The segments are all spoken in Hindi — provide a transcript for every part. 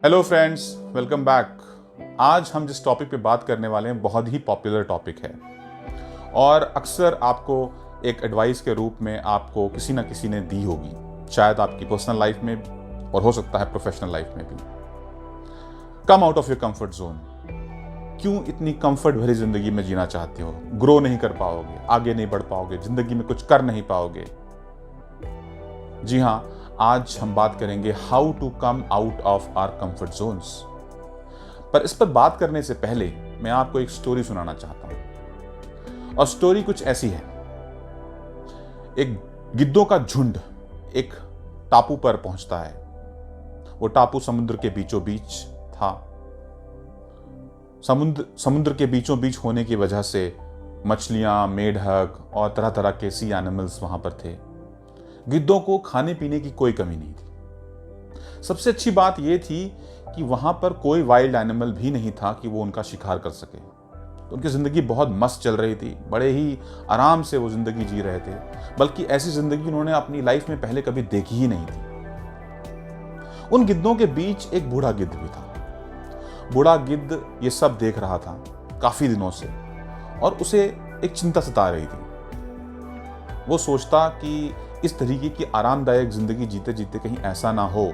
Hello friends, welcome back. आज हम जिस टॉपिक पे बात करने वाले हैं बहुत ही पॉपुलर टॉपिक है और अक्सर आपको एक एडवाइस के रूप में आपको किसी ना किसी ने दी होगी, शायद आपकी पर्सनल लाइफ में और हो सकता है प्रोफेशनल लाइफ में भी। कम out of your comfort zone. क्यों इतनी कंफर्ट भरी जिंदगी में जीना चाहते हो? ग्रो नहीं कर पाओगे, आगे नहीं बढ़ पाओगे, जिंदगी में कुछ कर नहीं पाओगे। जी हाँ, आज हम बात करेंगे how to come out of our comfort zones. पर इस पर बात करने से पहले मैं आपको एक स्टोरी सुनाना चाहता हूं और स्टोरी कुछ ऐसी है। एक गिद्धों का झुंड एक टापू पर पहुंचता है। वो टापू समुद्र के बीचों बीच था। समुद्र के बीचों बीच होने की वजह से मछलियां, मेढक और तरह तरह के सी एनिमल्स वहां पर थे। गिद्धों को खाने पीने की कोई कमी नहीं थी। सबसे अच्छी बात यह थी कि वहां पर कोई वाइल्ड एनिमल भी नहीं था कि वो उनका शिकार कर सके। तो उनकी जिंदगी बहुत मस्त चल रही थी, बड़े ही आराम से वो जिंदगी जी रहे थे। बल्कि ऐसी जिंदगी उन्होंने अपनी लाइफ में पहले कभी देखी ही नहीं थी। उन गिद्धों के बीच एक बूढ़ा गिद्ध भी था। बूढ़ा गिद्ध ये सब देख रहा था काफी दिनों से और उसे एक चिंता सता रही थी। वो सोचता कि इस तरीके की आरामदायक जिंदगी जीते जीते कहीं ऐसा ना हो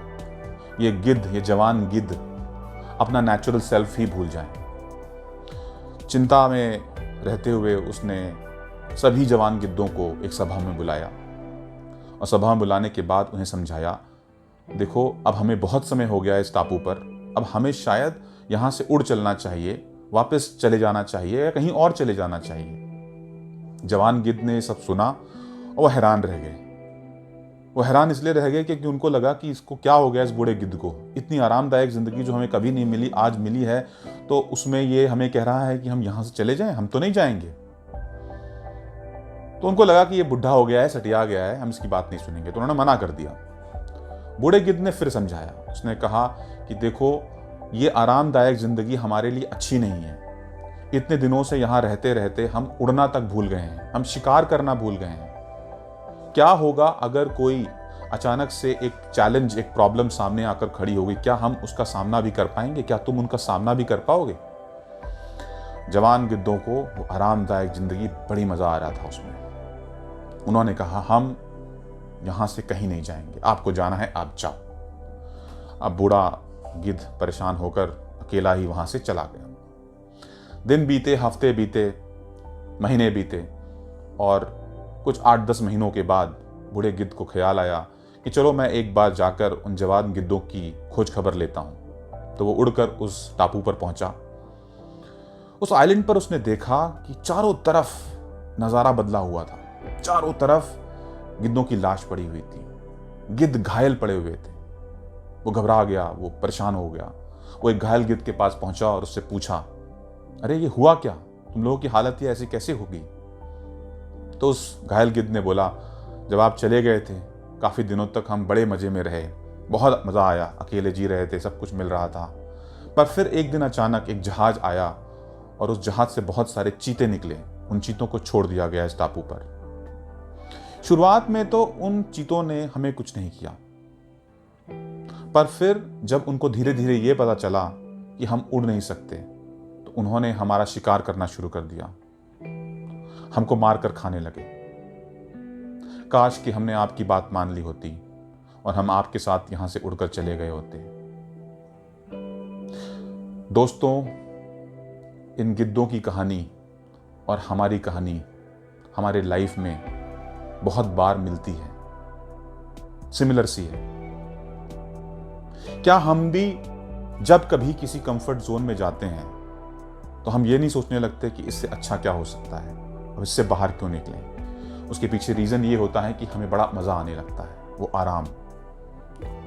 ये गिद्ध, ये जवान गिद्ध अपना नेचुरल सेल्फ ही भूल जाए। चिंता में रहते हुए उसने सभी जवान गिद्धों को एक सभा में बुलाया और सभा में बुलाने के बाद उन्हें समझाया, देखो अब हमें बहुत समय हो गया इस टापू पर, अब हमें शायद यहाँ से उड़ चलना चाहिए, वापस चले जाना चाहिए या कहीं और चले जाना चाहिए। जवान गिद्ध ने सब सुना और वह हैरान रह गए। वो हैरान इसलिए रह गए क्योंकि उनको लगा कि इसको क्या हो गया, इस बूढ़े गिद्ध को इतनी आरामदायक जिंदगी जो हमें कभी नहीं मिली आज मिली है, तो उसमें ये हमें कह रहा है कि हम यहां से चले जाएं, हम तो नहीं जाएंगे। तो उनको लगा कि ये बुढ़ा हो गया है, सटिया गया है, हम इसकी बात नहीं सुनेंगे। तो उन्होंने मना कर दिया। बूढ़े गिद्ध ने फिर समझाया। उसने कहा कि देखो ये आरामदायक जिंदगी हमारे लिए अच्छी नहीं है। इतने दिनों से यहां रहते रहते हम उड़ना तक भूल गए हैं, हम शिकार करना भूल गए हैं। क्या होगा अगर कोई अचानक से एक चैलेंज, एक प्रॉब्लम सामने आकर खड़ी होगी, क्या हम उसका सामना भी कर पाएंगे? क्या तुम उनका सामना भी कर पाओगे? जवान गिद्धों को वो आरामदायक जिंदगी बड़ी मजा आ रहा था उसमें। उन्होंने कहा हम यहां से कहीं नहीं जाएंगे, आपको जाना है आप जाओ। अब बूढ़ा गिद्ध परेशान होकर अकेला ही वहां से चला गया। दिन बीते, हफ्ते बीते, महीने बीते और कुछ 8-10 महीनों के बाद बूढ़े गिद्ध को ख्याल आया कि चलो मैं एक बार जाकर उन जवान गिद्धों की खोज खबर लेता हूं। तो वो उड़कर उस टापू पर पहुंचा। उस आइलैंड पर उसने देखा कि चारों तरफ नजारा बदला हुआ था। चारों तरफ गिद्धों की लाश पड़ी हुई थी, गिद्ध घायल पड़े हुए थे। वो घबरा गया, वो परेशान हो गया। वो एक घायल गिद्ध के पास पहुंचा और उससे पूछा, अरे ये हुआ क्या? तुम लोगों की हालत ये ऐसी कैसे होगी? तो उस घायल गिद्ध ने बोला, जब आप चले गए थे काफ़ी दिनों तक हम बड़े मज़े में रहे, बहुत मज़ा आया, अकेले जी रहे थे, सब कुछ मिल रहा था। पर फिर एक दिन अचानक एक जहाज़ आया और उस जहाज़ से बहुत सारे चीते निकले। उन चीतों को छोड़ दिया गया इस टापू पर। शुरुआत में तो उन चीतों ने हमें कुछ नहीं किया, पर फिर जब उनको धीरे धीरे ये पता चला कि हम उड़ नहीं सकते तो उन्होंने हमारा शिकार करना शुरू कर दिया, हमको मारकर खाने लगे। काश कि हमने आपकी बात मान ली होती और हम आपके साथ यहां से उड़कर चले गए होते। दोस्तों, इन गिद्धों की कहानी और हमारी कहानी हमारे लाइफ में बहुत बार मिलती है, सिमिलर सी है। क्या हम भी जब कभी किसी कंफर्ट जोन में जाते हैं तो हम ये नहीं सोचने लगते कि इससे अच्छा क्या हो सकता है, अब इससे बाहर क्यों निकलें? उसके पीछे रीज़न ये होता है कि हमें बड़ा मज़ा आने लगता है, वो आराम,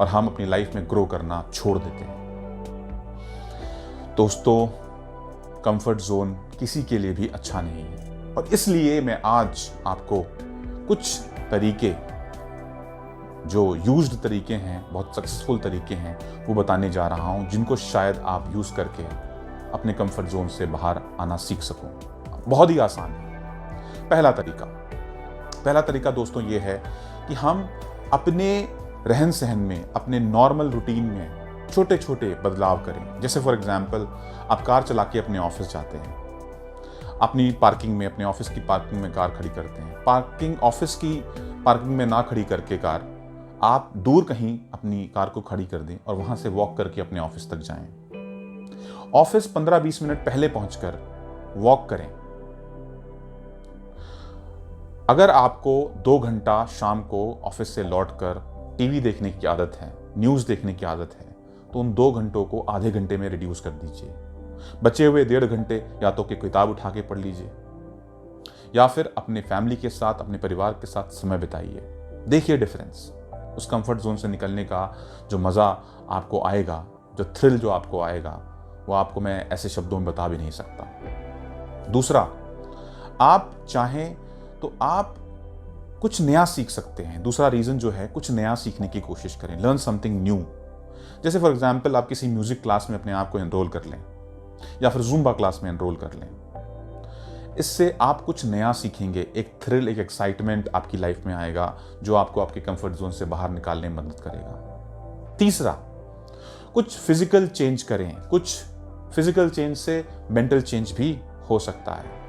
और हम अपनी लाइफ में ग्रो करना छोड़ देते हैं। दोस्तों, कंफर्ट जोन किसी के लिए भी अच्छा नहीं है और इसलिए मैं आज आपको कुछ तरीके, जो यूज्ड तरीके हैं, बहुत सक्सेसफुल तरीके हैं, वो बताने जा रहा हूँ, जिनको शायद आप यूज़ करके अपने कंफर्ट जोन से बाहर आना सीख सको। बहुत ही आसान है। पहला तरीका दोस्तों ये है कि हम अपने रहन सहन में, अपने नॉर्मल रूटीन में छोटे छोटे बदलाव करें। जैसे फॉर एग्जाम्पल, आप कार चला के अपने ऑफिस जाते हैं, अपनी पार्किंग में, अपने ऑफिस की पार्किंग में कार खड़ी करते हैं। ऑफिस की पार्किंग में ना खड़ी करके कार, आप दूर कहीं अपनी कार को खड़ी कर दें और वहां से वॉक करके अपने ऑफिस तक जाएं। ऑफिस 15-20 मिनट पहले पहुंचकर वॉक करें। अगर आपको 2 घंटा शाम को ऑफिस से लौटकर टीवी देखने की आदत है, न्यूज़ देखने की आदत है, तो उन 2 घंटों को आधे घंटे में रिड्यूस कर दीजिए। बचे हुए 1.5 घंटे या तो कि किताब उठा के पढ़ लीजिए, या फिर अपने फैमिली के साथ, अपने परिवार के साथ समय बिताइए। देखिए डिफरेंस। उस कंफर्ट जोन से निकलने का जो मज़ा आपको आएगा, जो थ्रिल जो आपको आएगा, वो आपको मैं ऐसे शब्दों में बता भी नहीं सकता। दूसरा, आप चाहें तो आप कुछ नया सीख सकते हैं। दूसरा रीज़न जो है, कुछ नया सीखने की कोशिश करें। Learn something new. जैसे फॉर एग्जाम्पल, आप किसी म्यूजिक क्लास में अपने आप को एनरोल कर लें, या फिर ज़ुम्बा क्लास में एनरोल कर लें। इससे आप कुछ नया सीखेंगे, एक थ्रिल, एक एक्साइटमेंट आपकी लाइफ में आएगा, जो आपको आपके कंफर्ट जोन से बाहर निकालने में मदद करेगा। तीसरा, कुछ फिजिकल चेंज करें। कुछ फिजिकल चेंज से मेंटल चेंज भी हो सकता है।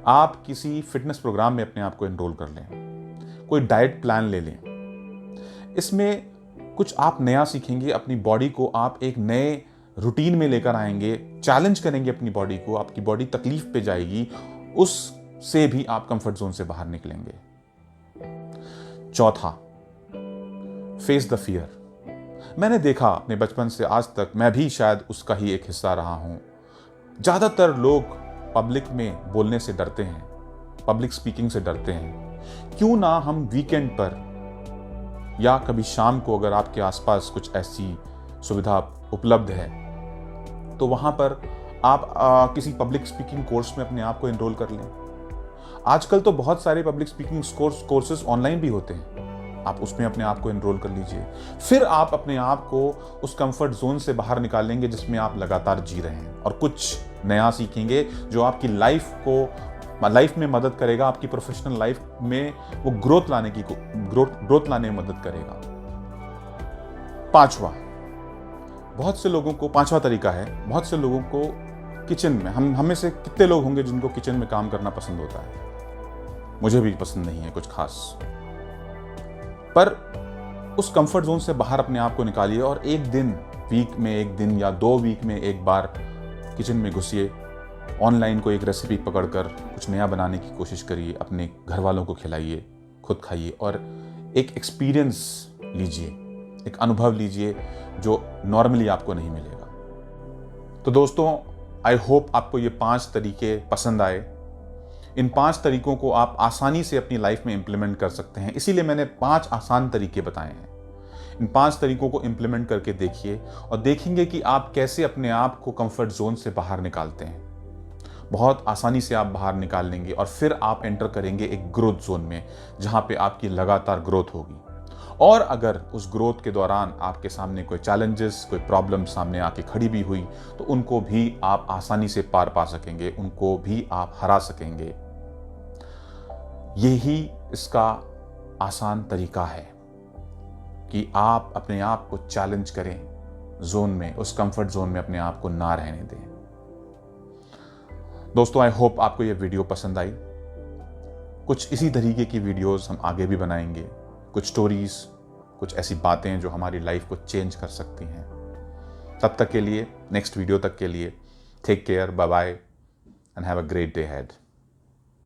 आप किसी फिटनेस प्रोग्राम में अपने आप को एनरोल कर लें, कोई डाइट प्लान ले लें। इसमें कुछ आप नया सीखेंगे, अपनी बॉडी को आप एक नए रूटीन में लेकर आएंगे, चैलेंज करेंगे अपनी बॉडी को, आपकी बॉडी तकलीफ पे जाएगी, उससे भी आप कंफर्ट जोन से बाहर निकलेंगे। चौथा, फेस द फियर। मैंने देखा अपने बचपन से आज तक, मैं भी शायद उसका ही एक हिस्सा रहा हूं, ज्यादातर लोग पब्लिक में बोलने से डरते हैं, पब्लिक स्पीकिंग से डरते हैं। क्यों ना हम वीकेंड पर या कभी शाम को, अगर आपके आसपास कुछ ऐसी सुविधा उपलब्ध है, तो वहां पर आप किसी पब्लिक स्पीकिंग कोर्स में अपने आप को एनरोल कर लें। आजकल तो बहुत सारे पब्लिक स्पीकिंग कोर्सेज ऑनलाइन भी होते हैं, आप उसमें अपने आप को एनरोल कर लीजिए। फिर आप अपने आप को उस कंफर्ट जोन से बाहर निकालेंगे जिसमें आप लगातार जी रहे हैं, और कुछ नया सीखेंगे जो आपकी लाइफ में मदद करेगा, आपकी प्रोफेशनल लाइफ में वो ग्रोथ लाने में मदद करेगा। पांचवा तरीका है, बहुत से लोगों को किचन में, हम में से कितने लोग होंगे जिनको किचन में काम करना पसंद होता है? मुझे भी पसंद नहीं है कुछ खास, पर उस कंफर्ट जोन से बाहर अपने आप को निकालिए और एक दिन, वीक में एक दिन या 2 वीक में एक बार किचन में घुसिए। ऑनलाइन कोई एक रेसिपी पकड़कर कुछ नया बनाने की कोशिश करिए, अपने घर वालों को खिलाइए, खुद खाइए, और एक एक्सपीरियंस लीजिए, एक अनुभव लीजिए जो नॉर्मली आपको नहीं मिलेगा। तो दोस्तों, आई होप आपको ये 5 तरीके पसंद आए। इन 5 तरीकों को आप आसानी से अपनी लाइफ में इंप्लीमेंट कर सकते हैं, इसीलिए मैंने 5 आसान तरीके बताए हैं। इन 5 तरीकों को इंप्लीमेंट करके देखिए और देखेंगे कि आप कैसे अपने आप को कंफर्ट जोन से बाहर निकालते हैं। बहुत आसानी से आप बाहर निकाल लेंगे और फिर आप एंटर करेंगे एक ग्रोथ जोन में, जहां पे आपकी लगातार ग्रोथ होगी। और अगर उस ग्रोथ के दौरान आपके सामने कोई चैलेंजेस, कोई प्रॉब्लम सामने आके खड़ी भी हुई, तो उनको भी आप आसानी से पार पा सकेंगे, उनको भी आप हरा सकेंगे। यही इसका आसान तरीका है कि आप अपने आप को चैलेंज करें जोन में, उस कंफर्ट जोन में अपने आप को ना रहने दें। दोस्तों, आई होप आपको ये वीडियो पसंद आई। कुछ इसी तरीके की वीडियोस हम आगे भी बनाएंगे, कुछ स्टोरीज, कुछ ऐसी बातें जो हमारी लाइफ को चेंज कर सकती हैं। तब तक के लिए, नेक्स्ट वीडियो तक के लिए, take care, bye bye and have a great day ahead.